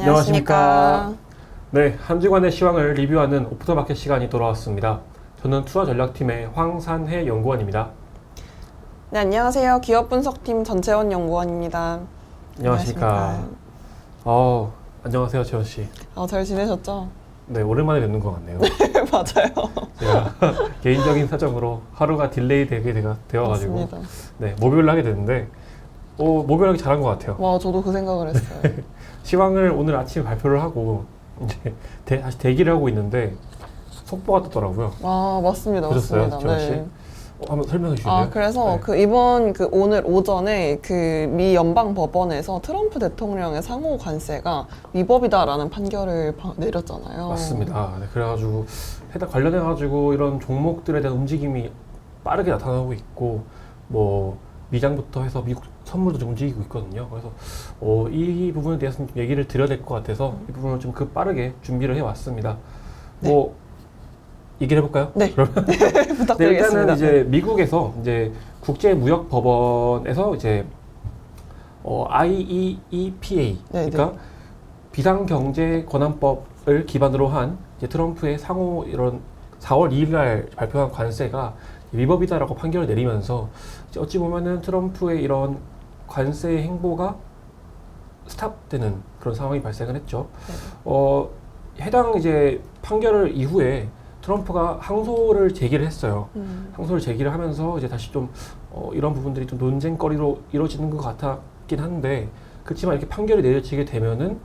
안녕하십니까. 네, 한 주간의 시황을 리뷰하는 오프더마켓 시간이 돌아왔습니다. 저는 투자전략팀의 황산해 연구원입니다. 네, 안녕하세요. 기업분석팀 전채원 연구원입니다. 안녕하십니까. 안녕하세요, 재원 씨. 잘 지내셨죠? 네, 오랜만에 뵙는 것 같네요. 맞아요. 제가 개인적인 사정으로 하루가 딜레이 되게 되어가지고 맞습니다. 네, 목요일 하게 됐는데 목요일 하기 잘한 것 같아요. 와, 저도 그 생각을 했어요. 시황을 오늘 아침에 발표를 하고 이제 다시 대기를 하고 있는데 속보가 떴더라고요. 아, 맞습니다. 보셨어요, 맞습니다. 재원 씨? 한번 설명해 주실래요? 그래서 네. 오늘 오전에 미 연방 법원에서 트럼프 대통령의 상호 관세가 위법이다라는 판결을 내렸잖아요. 맞습니다. 네, 그래가지고 관련해가지고 이런 종목들에 대한 움직임이 빠르게 나타나고 있고 뭐 미장부터 해서 미국 선물도 좀 움직이고 있거든요. 그래서 이 부분에 대해서 좀 얘기를 드려야 될 것 같아서 이 부분을 좀 빠르게 준비를 해왔습니다. 네. 얘기를 해볼까요? 네. 그러면 부탁드리겠습니다. 네, 일단은 이제 미국에서 이제 국제무역법원에서 이제 IEEPA 그러니까 비상경제권한법을 기반으로 한 이제 트럼프의 상호 이런 4월 2일 날 발표한 관세가 위법이다라고 판결을 내리면서 이제 어찌 보면은 트럼프의 이런 관세 행보가 스탑되는 그런 상황이 발생을 했죠. 해당 이제 판결을 이후에 트럼프가 항소를 제기를 했어요. 항소를 제기를 하면서 이제 다시 좀 이런 부분들이 좀 논쟁거리로 이루어지는 것 같았긴 한데 그렇지만 이렇게 판결이 내려지게 되면은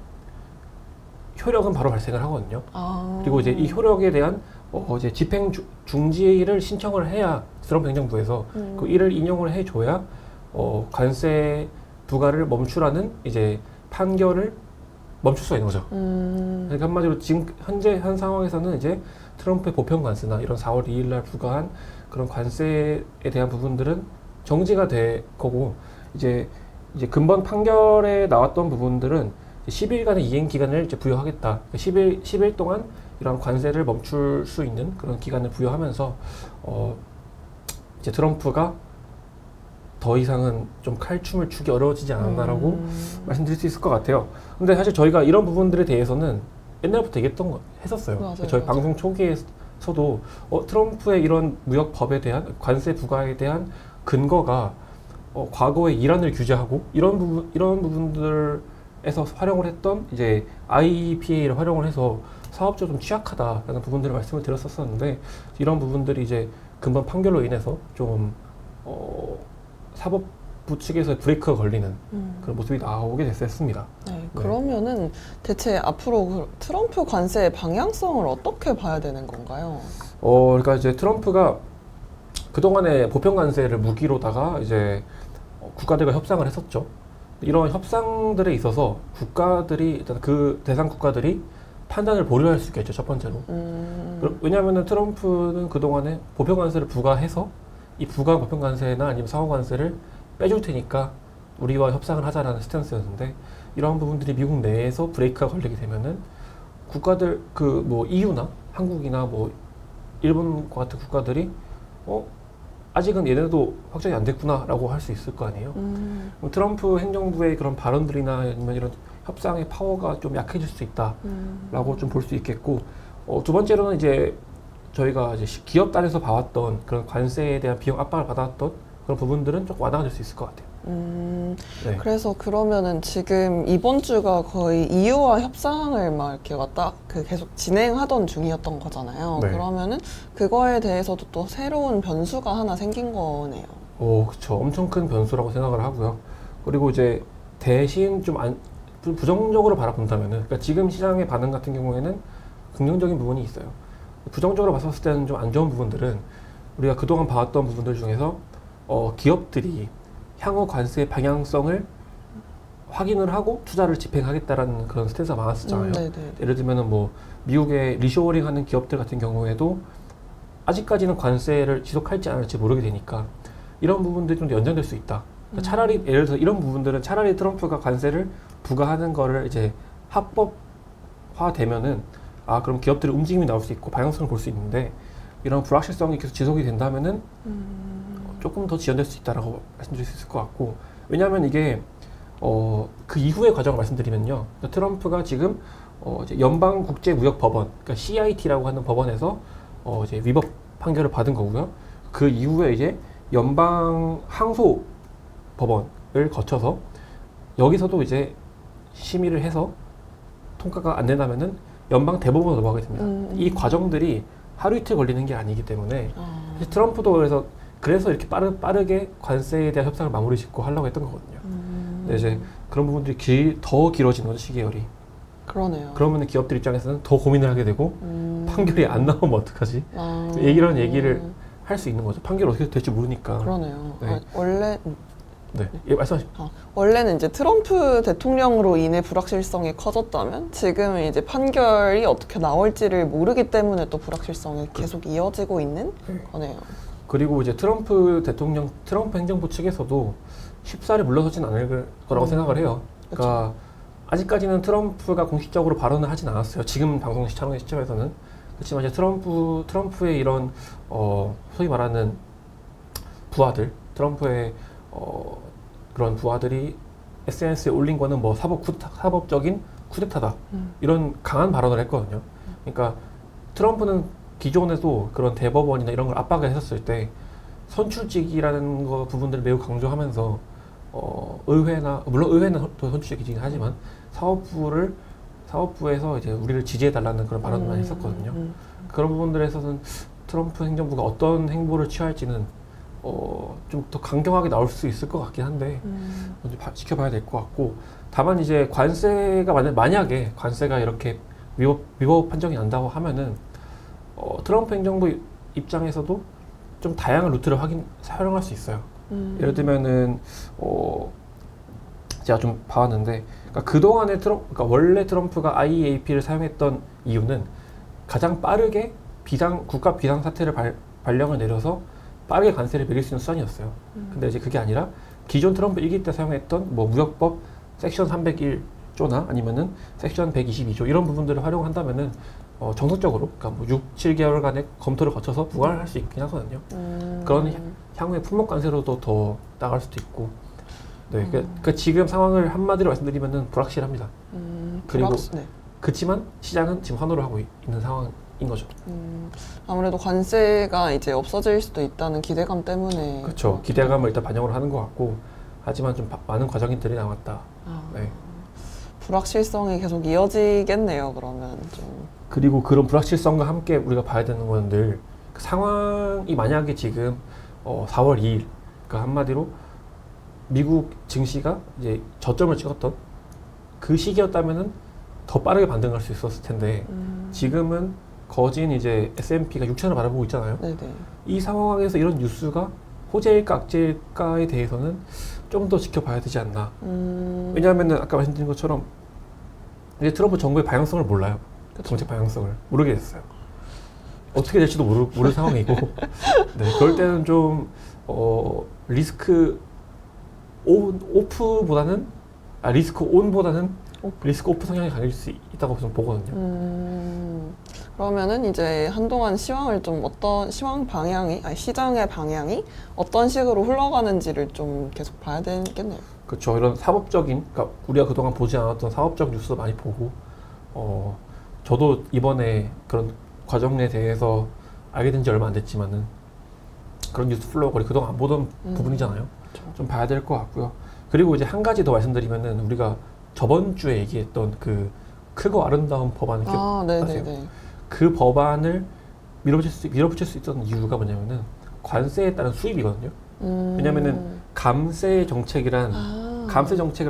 효력은 바로 발생을 하거든요. 그리고 이제 이 효력에 대한 이제 집행 중지를 신청을 해야 트럼프 행정부에서 그 이를 인용을 해줘야 관세 부과를 멈추라는 이제 판결을 멈출 수가 있는 거죠. 그러니까 한마디로 지금 현재 한 상황에서는 이제 트럼프의 보편 관세나 이런 4월 2일 날 부과한 그런 관세에 대한 부분들은 정지가 될 거고 이제 근본 판결에 나왔던 부분들은 10일간의 이행 기간을 이제 부여하겠다. 10일 동안 이런 관세를 멈출 수 있는 그런 기간을 부여하면서 이제 트럼프가 더 이상은 좀 칼춤을 추기 어려워지지 않았나라고 말씀드릴 수 있을 것 같아요. 근데 사실 저희가 이런 부분들에 대해서는 옛날부터 했었어요. 맞아요, 저희 맞아요. 방송 초기에서도 트럼프의 이런 무역법에 대한 관세 부과에 대한 근거가 과거의 이란을 규제하고 이런 부분들에서 활용을 했던 이제 IEPA를 활용을 해서 사업적으로 좀 취약하다라는 부분들을 말씀을 드렸었는데 이런 부분들이 이제 근본 판결로 인해서 좀 사법부 측에서 브레이크가 걸리는 그런 모습이 나오게 됐습니다. 네, 그러면은 대체 앞으로 트럼프 관세의 방향성을 어떻게 봐야 되는 건가요? 그러니까 이제 트럼프가 그동안에 보편 관세를 무기로다가 이제 국가들과 협상을 했었죠. 이런 협상들에 있어서 국가들이 일단 그 대상 국가들이 판단을 보류할 수 있겠죠. 첫 번째로. 왜냐하면은 트럼프는 그동안에 보편 관세를 부과해서 이 부과 보편 관세나 아니면 상호 관세를 빼줄 테니까 우리와 협상을 하자라는 스탠스였는데 이런 부분들이 미국 내에서 브레이크가 걸리게 되면은 국가들 뭐 EU나 한국이나 뭐 일본과 같은 국가들이 아직은 얘네도 확정이 안 됐구나라고 할 수 있을 거 아니에요. 트럼프 행정부의 그런 발언들이나 아니면 이런 협상의 파워가 좀 약해질 수 있다라고 좀 볼 수 있겠고 두 번째로는 이제 저희가 이제 기업 단에서 봐왔던 그런 관세에 대한 비용 압박을 받아왔던 그런 부분들은 조금 완화가 될 수 있을 것 같아요. 네. 그래서 그러면은 지금 이번 주가 거의 EU와 협상을 막 이렇게 계속 진행하던 중이었던 거잖아요. 네. 그러면은 그거에 대해서도 또 새로운 변수가 하나 생긴 거네요. 그쵸. 엄청 큰 변수라고 생각을 하고요. 그리고 이제 대신 좀 부정적으로 바라본다면은, 그러니까 지금 시장의 반응 같은 경우에는 긍정적인 부분이 있어요. 부정적으로 봤을 때는 좀 안 좋은 부분들은 우리가 그동안 봐왔던 부분들 중에서 기업들이 향후 관세의 방향성을 확인을 하고 투자를 집행하겠다라는 그런 스탠스가 많았었잖아요. 예를 들면은 뭐 미국의 리쇼어링 하는 기업들 같은 경우에도 아직까지는 관세를 지속할지 안 할지 모르게 되니까 이런 부분들이 좀 연장될 수 있다. 그러니까 차라리 예를 들어서 이런 부분들은 차라리 트럼프가 관세를 부과하는 거를 이제 합법화 되면은 그럼 기업들의 움직임이 나올 수 있고 방향성을 볼 수 있는데 이런 불확실성이 계속 지속이 된다면은 조금 더 지연될 수 있다라고 말씀드릴 수 있을 것 같고 왜냐하면 이게 그 이후의 과정을 말씀드리면요. 그러니까 트럼프가 지금 이제 연방국제무역법원, 그러니까 CIT라고 하는 법원에서 이제 위법 판결을 받은 거고요. 그 이후에 이제 연방항소법원을 거쳐서 여기서도 이제 심의를 해서 통과가 안 된다면은 연방 대법원으로 넘어가게 됩니다. 이 과정들이 하루 이틀 걸리는 게 아니기 때문에 트럼프도 그래서 이렇게 빠르게 관세에 대한 협상을 마무리 짓고 하려고 했던 거거든요. 근데 이제 그런 부분들이 더 길어지는 거죠, 시계열이. 그러네요. 그러면 기업들 입장에서는 더 고민을 하게 되고 판결이 안 나오면 어떡하지? 이런 얘기를 할 수 있는 거죠. 판결이 어떻게 될지 모르니까. 그러네요. 네. 네. 예, 말씀하십시오. 원래는 이제 트럼프 대통령으로 인해 불확실성이 커졌다면 지금은 이제 판결이 어떻게 나올지를 모르기 때문에 또 불확실성이 계속 이어지고 있는 거네요. 그리고 이제 트럼프 행정부 측에서도 쉽사리 물러서진 않을 거라고 생각을 해요. 그러니까 아직까지는 트럼프가 공식적으로 발언을 하진 않았어요. 지금 방송 촬영의 시점에서는. 그렇지만 이제 트럼프의 이런 소위 말하는 부하들, 트럼프의 그런 부하들이 SNS에 올린 거는 뭐 사법적인 쿠데타다 이런 강한 발언을 했거든요. 그러니까 트럼프는 기존에도 그런 대법원이나 이런 걸 압박을 했었을 때 선출직이라는 거 부분들을 매우 강조하면서 물론 의회는 또 선출직이긴 하지만 사법부에서 이제 우리를 지지해달라는 그런 발언을 많이 했었거든요. 그런 부분들에서는 트럼프 행정부가 어떤 행보를 취할지는 좀 더 강경하게 나올 수 있을 것 같긴 한데 먼저 지켜봐야 될 것 같고, 다만 이제 관세가 만약에 관세가 이렇게 위법 판정이 난다고 하면은 트럼프 행정부 입장에서도 좀 다양한 루트를 활용할 수 있어요. 예를 들면은 제가 좀 봐왔는데, 그러니까 그동안에 그러니까 원래 트럼프가 IEAP를 사용했던 이유는 가장 빠르게 국가 비상사태를 발령을 내려서 빠르게 관세를 매길 수 있는 수단이었어요. 근데 이제 그게 아니라 기존 트럼프 1기 때 사용했던 뭐 무역법 섹션 301조나 아니면은 섹션 122조 이런 부분들을 활용한다면은 정석적으로 그러니까 뭐 6, 7개월간의 검토를 거쳐서 부과를 할 수 있긴 하거든요. 그런 향후에 품목 관세로도 더 나갈 수도 있고. 네, 그러니까 지금 상황을 한마디로 말씀드리면은 불확실합니다. 그리고 그렇지만 시장은 지금 환호를 하고 있는 상황인 거죠. 아무래도 관세가 이제 없어질 수도 있다는 기대감 때문에. 그렇죠. 기대감을 일단 반영을 하는 것 같고, 하지만 좀 많은 과정들이 남았다. 네. 불확실성이 계속 이어지겠네요. 그러면 좀. 그리고 그런 불확실성과 함께 우리가 봐야 되는 건 늘 그 상황이 만약에 지금 4월 2일, 그러니까 한마디로 미국 증시가 이제 저점을 찍었던 그 시기였다면은 더 빠르게 반등할 수 있었을 텐데 지금은 거진 이제 S&P가 6천을 바라보고 있잖아요. 네네. 이 상황에서 이런 뉴스가 호재일까 악재일까에 대해서는 좀 더 지켜봐야 되지 않나. 왜냐하면은 아까 말씀드린 것처럼 이제 트럼프 정부의 방향성을 몰라요. 그쵸. 정책 방향성을 모르게 됐어요. 어떻게 될지도 모르는 상황이고, 네, 그럴 때는 좀 리스크 오프보다는 리스크 온보다는 리스크 오프 성향이 강해질 수 있다고 저는 보거든요. 그러면은 이제 한동안 시황을 좀 시장의 방향이 어떤 식으로 흘러가는지를 좀 계속 봐야 되겠네요. 그렇죠. 이런 그러니까 우리가 그동안 보지 않았던 사업적 뉴스도 많이 보고, 저도 이번에 그런 과정에 대해서 알게 된 지 얼마 안 됐지만은 그런 뉴스 플로우가 그동안 안 보던 부분이잖아요. 그렇죠. 좀 봐야 될 것 같고요. 그리고 이제 한 가지 더 말씀드리면은 우리가 저번 주에 얘기했던 그 크고 아름다운 법안 기억하세요? 그 법안을 밀어붙일 수 있었던 이유가 뭐냐면은 관세에 따른 수입이거든요. 왜냐면은 감세 정책을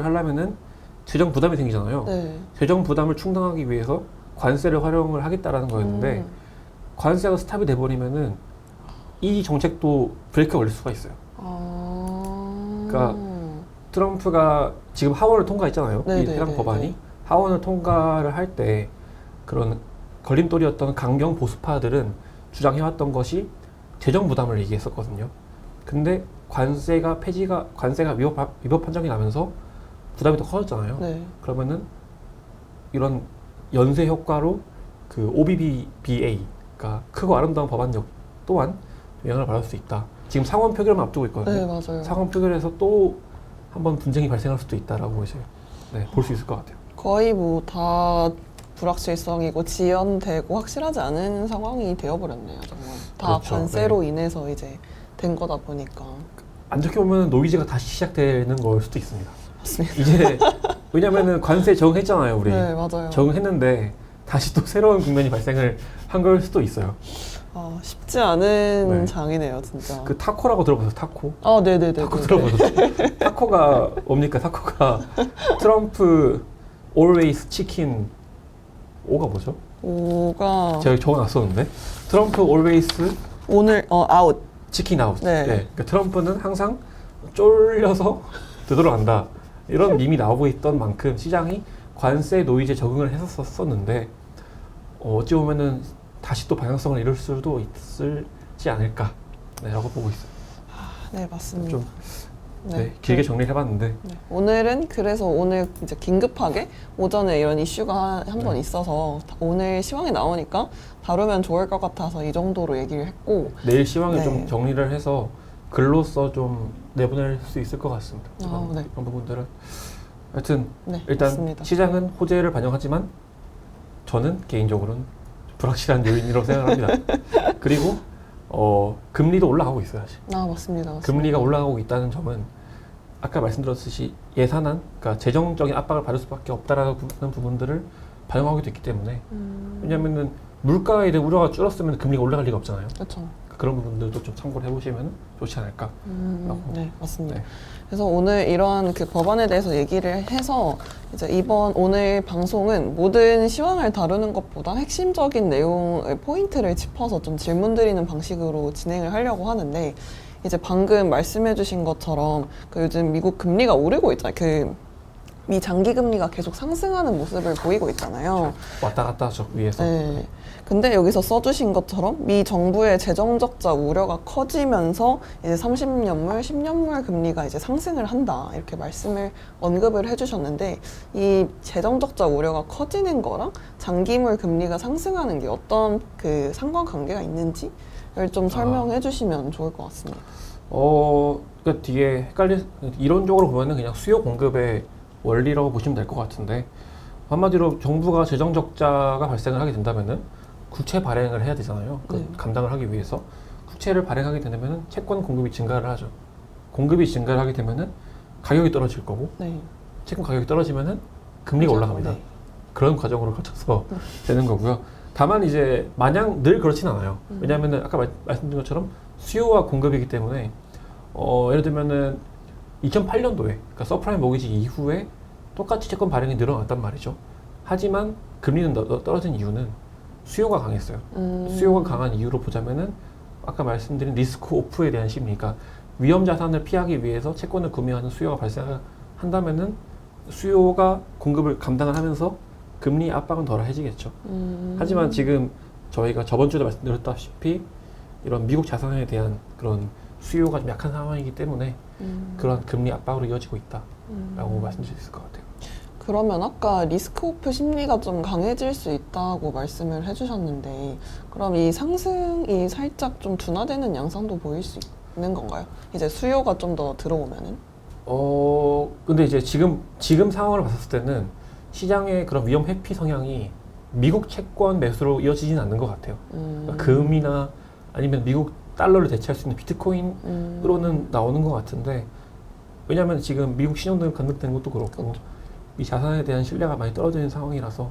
하려면은 재정 부담이 생기잖아요. 네. 재정 부담을 충당하기 위해서 관세를 활용을 하겠다라는 거였는데 관세가 스탑이 돼버리면은 이 정책도 브레이크가 걸릴 수가 있어요. 그러니까 트럼프가 지금 하원을 통과했잖아요. 이 해당 법안이. 하원을 통과를 할 때 그런 걸림돌이었던 강경 보수파들은 주장해왔던 것이 재정 부담을 얘기했었거든요. 근데 관세가 위법 판정이 나면서 부담이 더 커졌잖아요. 네. 그러면은 이런 연쇄 효과로 그 OBBBA, 그러니까 크고 아름다운 법안 또한 영향을 받을 수 있다. 지금 상원 표결만 앞두고 있거든요. 네, 맞아요. 상원 표결에서 또 한번 분쟁이 발생할 수도 있다라고 이제 볼 수 있을 것 같아요. 거의 뭐 다 불확실성이고 지연되고 확실하지 않은 상황이 되어버렸네요. 정말 다 그렇죠. 관세로 인해서 이제 된 거다 보니까. 안 좋게 보면 노이즈가 다시 시작되는 걸 수도 있습니다. 맞습니다. 이제 왜냐면은 관세 적응했잖아요, 우리. 네, 맞아요. 적응했는데 다시 또 새로운 국면이 발생을 한 걸 수도 있어요. 아, 쉽지 않은 네. 장이네요, 진짜. 그 타코라고 들어보세요, 타코? 아, 네네네. 타코 들어보셨어요? 타코가 뭡니까? 타코가 트럼프 always 치킨 오가 뭐죠? 오가 제가 적어놨었는데 트럼프 always 오늘 아웃. 치킨 아웃. 네. 그러니까 트럼프는 항상 쫄려서 되돌아간다. 이런 밈이 나오고 있던 만큼 시장이 관세 노이즈에 적응을 했었었는데 어찌 보면은 다시 또 방향성을 잃을 수도 있을지 않을까 라고 보고 있어요. 네, 맞습니다. 좀 길게 정리를 해봤는데 네. 오늘은 그래서 오늘 이제 긴급하게 오전에 이런 이슈가 한 번 네. 있어서 오늘 시황이 나오니까 다루면 좋을 것 같아서 이 정도로 얘기를 했고 내일 시황을 네. 좀 정리를 해서 글로써 좀 내보낼 수 있을 것 같습니다. 네. 이런 부분들은 하여튼 네, 일단 맞습니다. 시장은 호재를 반영하지만 저는 개인적으로는 불확실한 요인이라고 생각합니다. 그리고 금리도 올라가고 있어요, 사실. 아, 맞습니다. 금리가 올라가고 있다는 점은 아까 말씀드렸듯이 예산안, 그러니까 재정적인 압박을 받을 수밖에 없다라는 부분들을 반영하게 됐기 때문에 왜냐하면은 물가에 대한 우려가 줄었으면 금리가 올라갈 리가 없잖아요. 그렇죠. 그런 부분들도 좀 참고를 해보시면 좋지 않을까. 네, 맞습니다. 네. 그래서 오늘 이런 그 법안에 대해서 얘기를 해서 이제 오늘 방송은 모든 시황을 다루는 것보다 핵심적인 내용의 포인트를 짚어서 좀 질문 드리는 방식으로 진행을 하려고 하는데 이제 방금 말씀해주신 것처럼 그 요즘 미국 금리가 오르고 있잖아요. 미 장기 금리가 계속 상승하는 모습을 보이고 있잖아요. 왔다 갔다 하죠, 위에서. 네. 근데 여기서 써주신 것처럼 미 정부의 재정 적자 우려가 커지면서 이제 30년물, 10년물 금리가 이제 상승을 한다 이렇게 언급을 해주셨는데 이 재정 적자 우려가 커지는 거랑 장기물 금리가 상승하는 게 어떤 그 상관관계가 있는지를 좀 설명해 주시면 좋을 것 같습니다. 그 뒤에 이론적으로 보면은 그냥 수요 공급의 원리라고 보시면 될 것 같은데 한마디로 정부가 재정 적자가 발생을 하게 된다면은 국채 발행을 해야 되잖아요. 네. 감당을 하기 위해서 국채를 발행하게 되면은 채권 공급이 증가를 하죠. 공급이 증가를 하게 되면은 가격이 떨어질 거고 네. 채권 가격이 떨어지면은 금리가 그렇죠. 올라갑니다. 네. 그런 과정으로 거쳐서 되는 거고요. 다만 이제 마냥 늘 그렇진 않아요. 왜냐하면은 아까 말씀드린 것처럼 수요와 공급이기 때문에 예를 들면은 2008년도에 그러니까 서프라임 모기지 이후에 똑같이 채권 발행이 늘어났단 말이죠. 하지만 금리는 떨어진 이유는 수요가 강했어요. 수요가 강한 이유로 보자면은 아까 말씀드린 리스크 오프에 대한 심리, 그러니까 위험 자산을 피하기 위해서 채권을 구매하는 수요가 발생한다면은 수요가 공급을 감당을 하면서 금리 압박은 덜해지겠죠. 하지만 지금 저희가 저번 주에도 말씀드렸다시피 이런 미국 자산에 대한 그런 수요가 좀 약한 상황이기 때문에 그런 금리 압박으로 이어지고 있다라고 말씀드릴 수 있을 것 같아요. 그러면 아까 리스크 오프 심리가 좀 강해질 수 있다고 말씀을 해주셨는데 그럼 이 상승이 살짝 좀 둔화되는 양상도 보일 수 있는 건가요? 이제 수요가 좀 더 들어오면은? 근데 이제 지금 상황을 봤을 때는 시장의 그런 위험 회피 성향이 미국 채권 매수로 이어지지는 않는 것 같아요. 그러니까 금이나 아니면 미국 달러를 대체할 수 있는 비트코인으로는 나오는 것 같은데 왜냐하면 지금 미국 신용등 간등되는 것도 그렇고 그렇죠. 이 자산에 대한 신뢰가 많이 떨어지는 상황이라서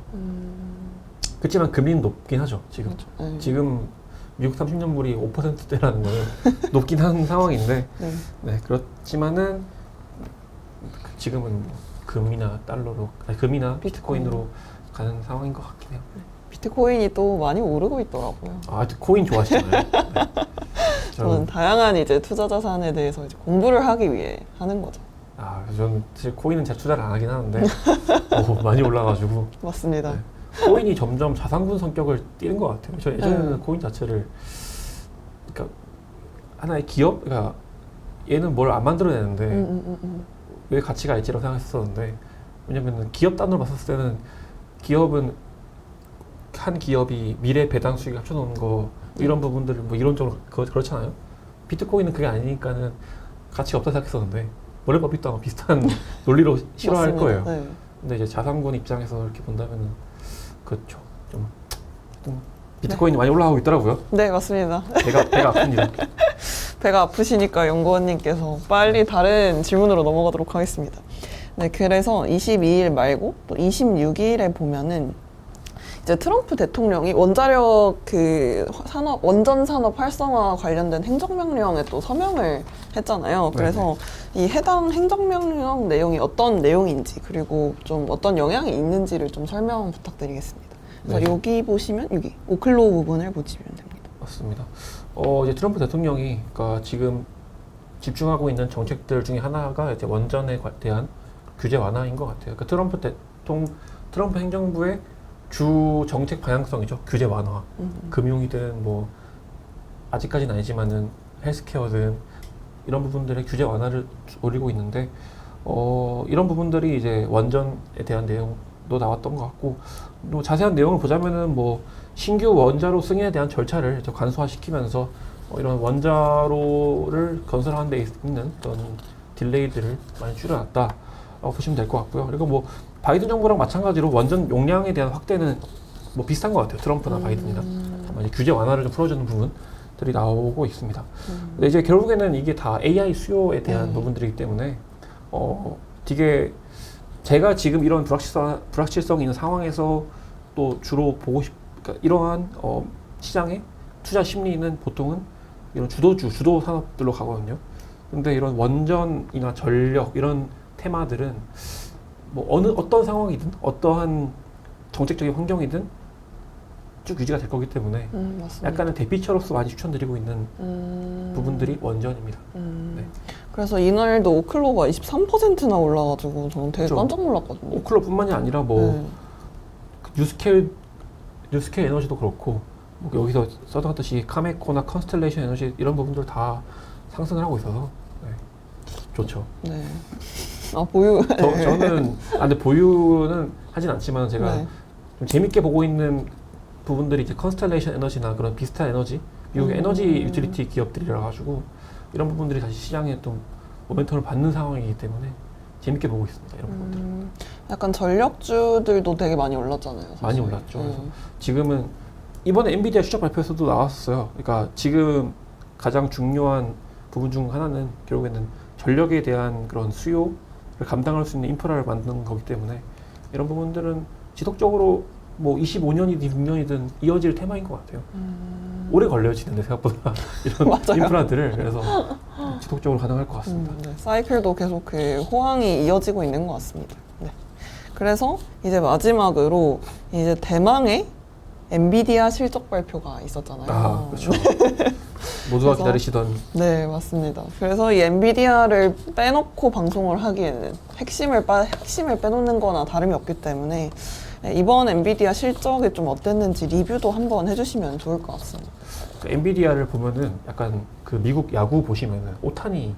그렇지만 금리는 높긴 하죠. 지금 그렇죠. 네. 지금 미국 30년물이 5%대라는 거는 높긴 한 상황인데 네. 네 그렇지만은 지금은 뭐 금이나 달러로 금이나 비트코인으로 가는 상황인 것 같긴 해요. 비트코인이 또 많이 오르고 있더라고요. 아 코인 좋아하시잖아요. 네. 저는 다양한 이제 투자 자산에 대해서 이제 공부를 하기 위해 하는 거죠. 저는 사실 코인은 제 투자를 안 하긴 하는데 많이 올라가지고 맞습니다. 네. 코인이 점점 자산군 성격을 띠는 것 같아요. 저 예전에는 네. 코인 자체를 그러니까 하나의 기업, 그러니까 얘는 뭘 안 만들어내는데 왜 가치가 있지라고 생각했었는데 왜냐면은 기업 단으로 봤었을 때는 기업은 한 기업이 미래 배당 수익 합쳐놓은 거 이런 부분들을 뭐 이론적으로 그렇잖아요. 비트코인은 그게 아니니까는 가치가 없다 생각했었는데 원래 법익도 아마 비슷한 논리로 실화할 맞습니다. 거예요. 네. 근데 이제 자산군 입장에서 이렇게 본다면은 그렇죠. 좀 비트코인이 많이 올라가고 있더라고요. 네, 맞습니다. 배가 아픕니다. 배가 아프시니까 연구원님께서 빨리 다른 질문으로 넘어가도록 하겠습니다. 네, 그래서 22일 말고 또 26일에 보면은 이제 트럼프 대통령이 원자력 그 산업 원전 산업 활성화 관련된 행정명령에 또 서명을 했잖아요. 그래서 이 해당 행정명령 내용이 어떤 내용인지 그리고 좀 어떤 영향이 있는지를 좀 설명 부탁드리겠습니다. 그래서 네. 여기 보시면 여기 오클로 부분을 보시면 됩니다. 맞습니다. 이제 트럼프 대통령이 그러니까 지금 집중하고 있는 정책들 중에 하나가 이제 원전에 대한 규제 완화인 것 같아요. 그러니까 트럼프 행정부의 주 정책 방향성이죠. 규제 완화. 금융이든 뭐 아직까지는 아니지만은 헬스케어든 이런 부분들의 규제 완화를 노리고 있는데 이런 부분들이 이제 원전에 대한 내용도 나왔던 것 같고 또 자세한 내용을 보자면은 뭐 신규 원자로 승인에 대한 절차를 이제 간소화시키면서 이런 원자로를 건설하는 데 있는 어떤 딜레이들을 많이 줄여놨다 보시면 될 것 같고요. 그리고 뭐 바이든 정부랑 마찬가지로 원전 용량에 대한 확대는 뭐 비슷한 것 같아요. 트럼프나 바이든이나 다만 이제 규제 완화를 좀 풀어주는 부분들이 나오고 있습니다. 근데 이제 결국에는 이게 다 AI 수요에 대한 부분들이기 때문에 되게 제가 지금 이런 불확실성이 있는 상황에서 또 주로 그러니까 이러한 시장의 투자 심리는 보통은 이런 주도 산업들로 가거든요. 근데 이런 원전이나 전력 이런 테마들은 뭐 어떤 상황이든 어떠한 정책적인 환경이든 쭉 유지가 될 거기 때문에 맞습니다. 약간은 대피처로서 많이 추천드리고 있는 부분들이 원전입니다. 네. 그래서 이날도 오클로가 23%나 올라가지고 저는 되게 그렇죠. 깜짝 놀랐거든요. 오클로뿐만이 아니라 뭐 네. 뉴스케일 에너지도 그렇고 뭐 여기서 써놨듯이 카메코나 컨스텔레이션 에너지 이런 부분들 다 상승을 하고 있어서 네. 좋죠. 네. 아 보유. 저는 근데 보유는 하진 않지만 제가 네. 좀 재밌게 보고 있는 부분들이 이제 컨스텔레이션 에너지나 그런 비슷한 에너지 미국의 에너지 유틸리티 기업들이라 가지고 이런 부분들이 다시 시장에 좀 모멘텀을 받는 상황이기 때문에 재밌게 보고 있습니다. 이런 부분들. 약간 전력주들도 되게 많이 올랐잖아요. 사실. 많이 올랐죠. 그래서 지금은 이번에 엔비디아 추적 발표에서도 나왔어요. 그러니까 지금 가장 중요한 부분 중 하나는 결국에는 전력에 대한 그런 수요를 감당할 수 있는 인프라를 만드는 거기 때문에 이런 부분들은 지속적으로 뭐 25년이든 6년이든 이어질 테마인 것 같아요. 오래 걸려지는데 생각보다 이런 맞아요. 인프라들을 그래서 지속적으로 가능할 것 같습니다. 네. 사이클도 계속 그 호황이 이어지고 있는 것 같습니다. 네. 그래서 이제 마지막으로 이제 대망의 엔비디아 실적 발표가 있었잖아요. 아, 그렇죠. 모두가 그래서- 기다리시던 네, 맞습니다. 그래서 이 엔비디아를 빼놓고 방송을 하기에는 핵심을 빼놓는 거나 다름이 없기 때문에 네, 이번 엔비디아 실적이 좀 어땠는지 리뷰도 한번 해주시면 좋을 것 같습니다. 그 엔비디아를 보면은 약간 그 미국 야구 보시면은 오타니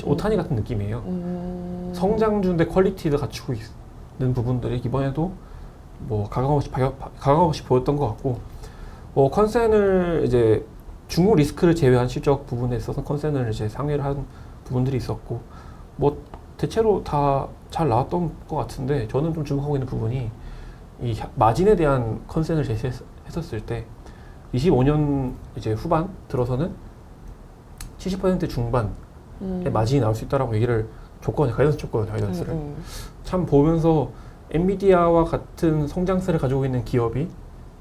오타니 같은 느낌이에요. 성장주인데 퀄리티를 갖추고 있는 부분들이 이번에도 뭐 가감없이 보였던 것 같고 컨센을 이제 중국 리스크를 제외한 실적 부분에 있어서 컨센을 이제 상회를 한 부분들이 있었고 뭐 대체로 다 잘 나왔던 것 같은데 저는 좀 주목하고 있는 부분이 이 마진에 대한 컨센을 제시했었을 때 25년 이제 후반 들어서는 70% 중반의 마진이 나올 수 있다라고 얘기를 가이던스 줬거든요. 가이던스를 참 보면서 엔비디아와 같은 성장세를 가지고 있는 기업이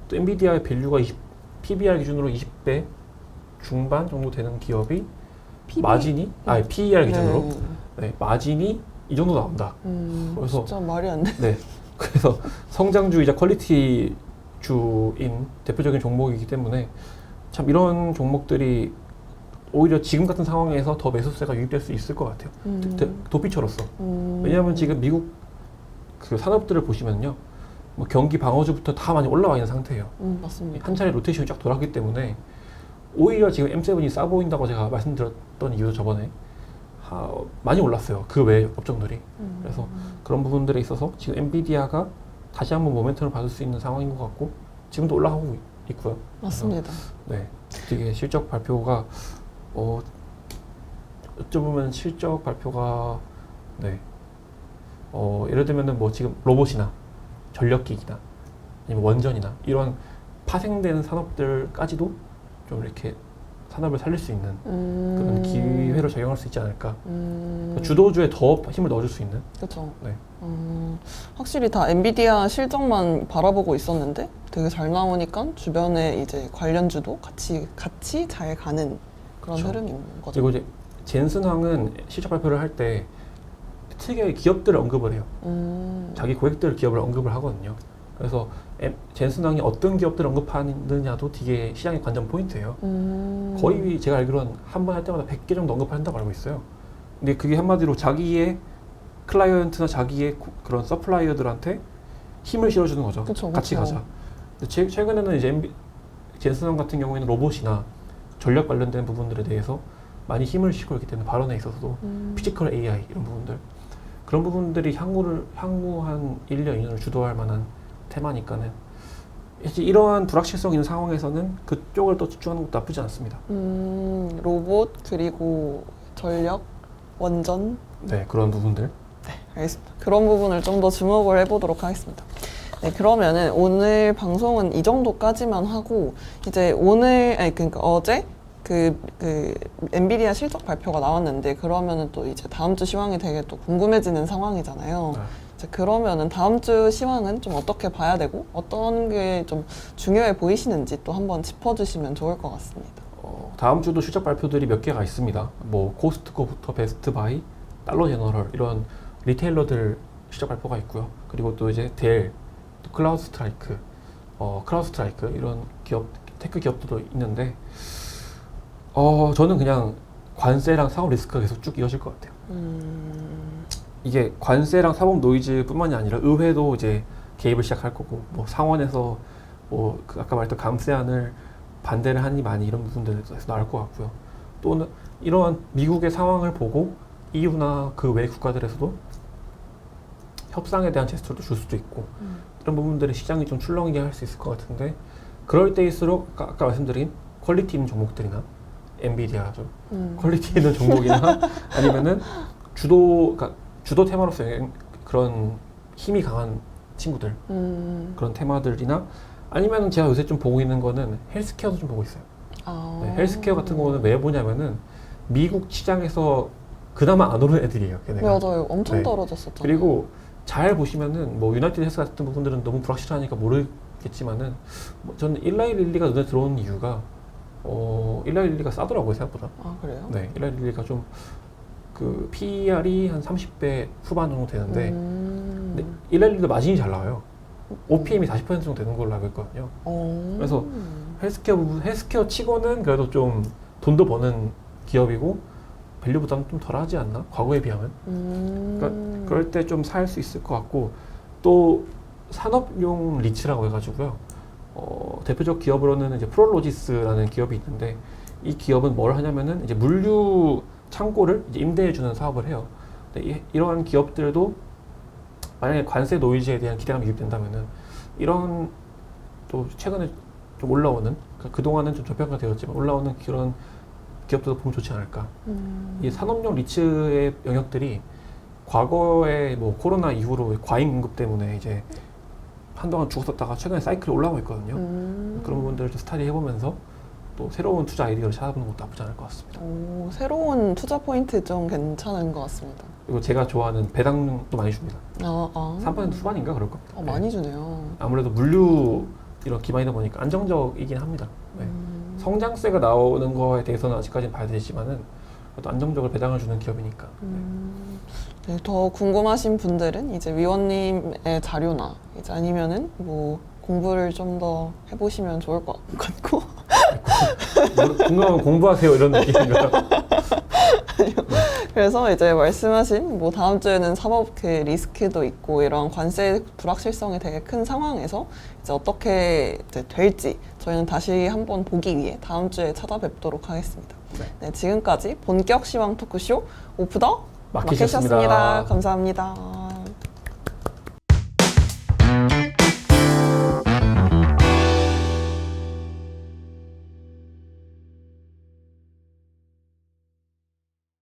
또 엔비디아의 밸류가 PBR 기준으로 20배 중반 정도 되는 기업이 마진이 PER 기준으로 네, 마진이 이 정도 나온다. 그래서 진짜 말이 안 돼. 네, 그래서 성장주이자 퀄리티 주인 대표적인 종목이기 때문에 참 이런 종목들이 오히려 지금 같은 상황에서 더 매수세가 유입될 수 있을 것 같아요. 도피처로서. 왜냐하면 지금 미국 그 산업들을 보시면요, 뭐 경기 방어주부터 다 많이 올라와 있는 상태예요. 맞습니다. 한 차례 로테이션이 쫙 돌았기 때문에 오히려 지금 M7이 싸 보인다고 제가 말씀드렸던 이유도 저번에 많이 올랐어요. 그 외 업종들이. 그래서 그런 부분들에 있어서 지금 엔비디아가 다시 한번 모멘텀을 받을 수 있는 상황인 것 같고 지금도 올라가고 있고요. 맞습니다. 네, 되게 실적 발표가 어쩌면 실적 발표가 네. 예를 들면은 뭐 지금 로봇이나 전력기기나 아니면 원전이나 이런 파생되는 산업들까지도 좀 이렇게 산업을 살릴 수 있는 그런 기회로 작용할 수 있지 않을까. 주도주에 더 힘을 넣어줄 수 있는. 그렇죠. 네. 확실히 다 엔비디아 실적만 바라보고 있었는데 되게 잘 나오니까 주변에 이제 관련주도 같이 잘 가는 그런 그렇죠. 흐름인 거죠. 그리고 이제 젠슨항은 실적 발표를 할 때 특이하게 기업들을 언급을 해요. 자기 고객들 기업을 언급을 하거든요. 그래서 젠슨항이 어떤 기업들을 언급하느냐도 되게 시장의 관전 포인트예요. 거의 제가 알기로는 한 번 할 때마다 100개 정도 언급한다고 알고 있어요. 근데 그게 한마디로 자기의 클라이언트나 자기의 그런 서플라이어들한테 힘을 실어주는 거죠. 그쵸, 같이 그쵸. 가자. 근데 최근에는 이제 젠슨항 같은 경우에는 로봇이나 전력 관련된 부분들에 대해서 많이 힘을 실고 있기 때문에 발언에 있어서도 피지컬 AI 이런 부분들 그런 부분들이 향후 한 1년, 2년을 주도할 만한 테마니까는 이제 이러한 불확실성 있는 상황에서는 그쪽을 또 집중하는 것도 나쁘지 않습니다. 로봇 그리고 전력, 원전 네, 그런 부분들. 알겠습니다. 그런 부분을 좀 더 주목을 해보도록 하겠습니다. 네, 그러면은 오늘 방송은 이 정도까지만 하고 이제 그러니까 어제 그 엔비디아 실적 발표가 나왔는데 그러면은 또 이제 다음 주 시황이 되게 또 궁금해지는 상황이잖아요. 네. 이제 그러면은 다음 주 시황은 좀 어떻게 봐야 되고 어떤 게 좀 중요해 보이시는지 또 한번 짚어주시면 좋을 것 같습니다. 다음 주도 실적 발표들이 몇 개가 있습니다. 뭐 코스트코부터 베스트바이, 달러 제너럴 이런 리테일러들 실적 발표가 있고요. 그리고 또 이제 델, 또 클라우드 스트라이크 이런 기업, 테크 기업들도 있는데 저는 그냥 관세랑 사업 리스크가 계속 쭉 이어질 것 같아요. 이게 관세랑 사법 노이즈뿐만이 아니라 의회도 이제 개입을 시작할 거고, 뭐 상원에서 그 아까 말했던 감세안을 반대를 하니 많이 이런 부분들에서 나올 것 같고요. 또는 이러한 미국의 상황을 보고 EU나 그 외 국가들에서도 협상에 대한 제스처도 줄 수도 있고 이런 부분들이 시장이 좀 출렁이게 할 수 있을 것 같은데 그럴 때일수록 아까 말씀드린 퀄리티 있는 종목들이나 엔비디아 좀 퀄리티 있는 종목이나 아니면은 그러니까 주도 테마로서 그런 힘이 강한 친구들 그런 테마들이나 아니면 제가 요새 좀 보고 있는 거는 헬스케어도 좀 보고 있어요. 네, 헬스케어 같은 거는 왜 보냐면은 미국 시장에서 그나마 안 오른 애들이에요. 걔네가. 맞아요. 엄청 네. 떨어졌었잖아요. 그리고 잘 보시면은 뭐 유나이티드 헬스 같은 부분들은 너무 불확실하니까 모르겠지만은 저는 일라이릴리가 눈에 들어오는 이유가 일라이릴리가 싸더라고요 생각보다. 아 그래요? 네, 일라이릴리가 좀 그 PER이 한 30배 후반 정도 되는데 근데 일라이릴리도 마진이 잘 나와요. OPM이 40% 정도 되는 걸로 알고 있거든요. 그래서 헬스케어 치고는 그래도 좀 돈도 버는 기업이고 밸류 부담은 좀 덜하지 않나? 과거에 비하면. 그러니까 그럴 때 좀 살 수 있을 것 같고 또 산업용 리츠라고 해가지고요. 대표적 기업으로는 이제 프롤로지스라는 기업이 있는데 이 기업은 뭘 하냐면은 이제 물류 창고를 이제 임대해주는 사업을 해요. 근데 이러한 기업들도 만약에 관세 노이즈에 대한 기대감이 유입된다면은 이런 또 최근에 좀 올라오는 그러니까 그동안은 좀 저평가되었지만 올라오는 그런 기업들도 보면 좋지 않을까. 이 산업용 리츠의 영역들이 과거에 뭐 코로나 이후로 과잉 공급 때문에 이제 한동안 죽었었다가 최근에 사이클이 올라오고 있거든요. 그런 부분들을 좀 스타디 해보면서 또 새로운 투자 아이디어를 찾아보는 것도 나쁘지 않을 것 같습니다. 새로운 투자 포인트 좀 괜찮은 것 같습니다. 그리고 제가 좋아하는 배당도 많이 줍니다. 3% 후반인가 그럴 겁니다. 많이 주네요. 아무래도 물류 이런 기반이다 보니까 안정적이긴 합니다. 네. 성장세가 나오는 거에 대해서는 아직까지는 봐야 되지만은 또 안정적으로 배당을 주는 기업이니까. 네, 더 궁금하신 분들은 이제 위원님의 자료나 이제 아니면은 뭐 공부를 좀 더 해보시면 좋을 것 같고. 궁금하면 공부하세요 이런 느낌인가요? 그래서 이제 말씀하신 뭐 다음 주에는 사법 그 리스크도 있고 이런 관세 불확실성이 되게 큰 상황에서 이제 어떻게 이제 될지 저희는 다시 한번 보기 위해 다음 주에 찾아뵙도록 하겠습니다. 네, 지금까지 본격 시황 토크쇼 오프 더 마켓이었습니다. 감사합니다.